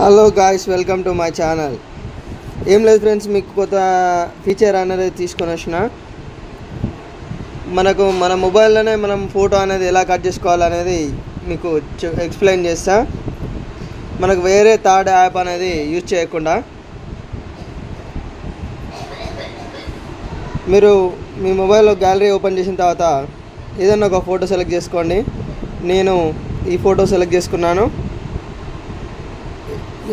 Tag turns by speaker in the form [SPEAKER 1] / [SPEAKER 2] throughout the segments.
[SPEAKER 1] Hello guys, welcome to my channel. ఏం లేదు friends, మీకు కొత్త ఫీచర్ అనేది తీసుకొని వచ్చిన. మన మొబైల్లోనే మనం ఫోటో అనేది ఎలా కట్ చేసుకోవాలనేది మీకు ఎక్స్ప్లెయిన్ చేస్తా. మనకు వేరే థర్డ్ యాప్ అనేది యూజ్ చేయకుండా మీరు మీ మొబైల్లో గ్యాలరీ ఓపెన్ చేసిన తర్వాత ఏదైనా ఒక ఫోటో సెలెక్ట్ చేసుకోండి. నేను ఈ ఫోటో సెలెక్ట్ చేసుకున్నాను.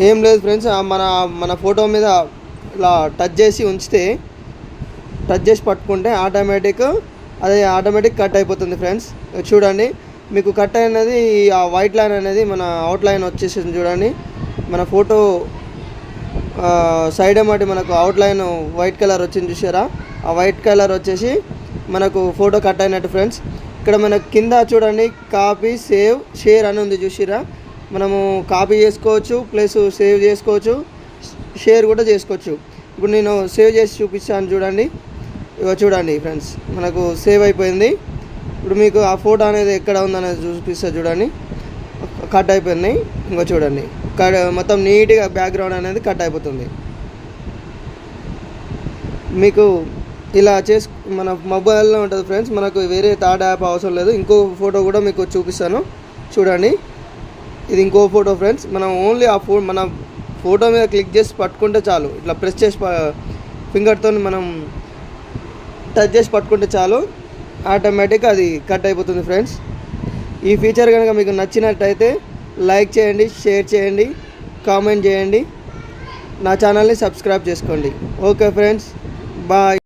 [SPEAKER 1] ఏం లేదు ఫ్రెండ్స్, మన ఫోటో మీద ఇలా టచ్ చేసి పట్టుకుంటే ఆటోమేటిక్ కట్ అయిపోతుంది ఫ్రెండ్స్. చూడండి, మీకు కట్ అయినది ఆ వైట్ లైన్ అనేది మన అవుట్ లైన్ వచ్చేసింది. చూడండి, మన ఫోటో సైడ్ ఏమాటి మనకు అవుట్ లైన్ వైట్ కలర్ వచ్చింది, చూసారా? ఆ వైట్ కలర్ వచ్చేసి మనకు ఫోటో కట్ అయినట్టు ఫ్రెండ్స్. ఇక్కడ మనకు కింద చూడండి, కాపీ, సేవ్, షేర్ అని ఉంది, చూసిరా? మనము కాపీ చేసుకోవచ్చు, ప్లస్ సేవ్ చేసుకోవచ్చు, షేర్ కూడా చేసుకోవచ్చు. ఇప్పుడు నేను సేవ్ చేసి చూపిస్తాను. చూడండి, చూడండి ఫ్రెండ్స్, మనకు సేవ్ అయిపోయింది. ఇప్పుడు మీకు ఆ ఫోటో అనేది ఎక్కడ ఉందనేది చూపిస్తా. చూడండి, కట్ అయిపోయింది. చూడండి, మొత్తం నీట్గా బ్యాక్గ్రౌండ్ అనేది కట్ అయిపోతుంది. మీకు ఇలా మన మొబైల్లో ఉంటుంది ఫ్రెండ్స్. మనకు వేరే థర్డ్ యాప్ అవసరం లేదు. ఇంకో ఫోటో కూడా మీకు చూపిస్తాను. చూడండి, ఇది ఇంకో ఫోటో ఫ్రెండ్స్. మనం ఓన్లీ మన ఫోటో మీద క్లిక్ చేసి పట్టుకుంటే చాలు. ఇట్లా ప్రెస్ చేసి ఫింగర్తో మనం టచ్ చేసి పట్టుకుంటే చాలు, ఆటోమేటిక్గా అది కట్ అయిపోతుంది ఫ్రెండ్స్. ఈ ఫీచర్ కనుక మీకు నచ్చినట్టయితే లైక్ చేయండి, షేర్ చేయండి, కామెంట్ చేయండి, నా ఛానల్ని సబ్స్క్రైబ్ చేసుకోండి. Okay friends, bye.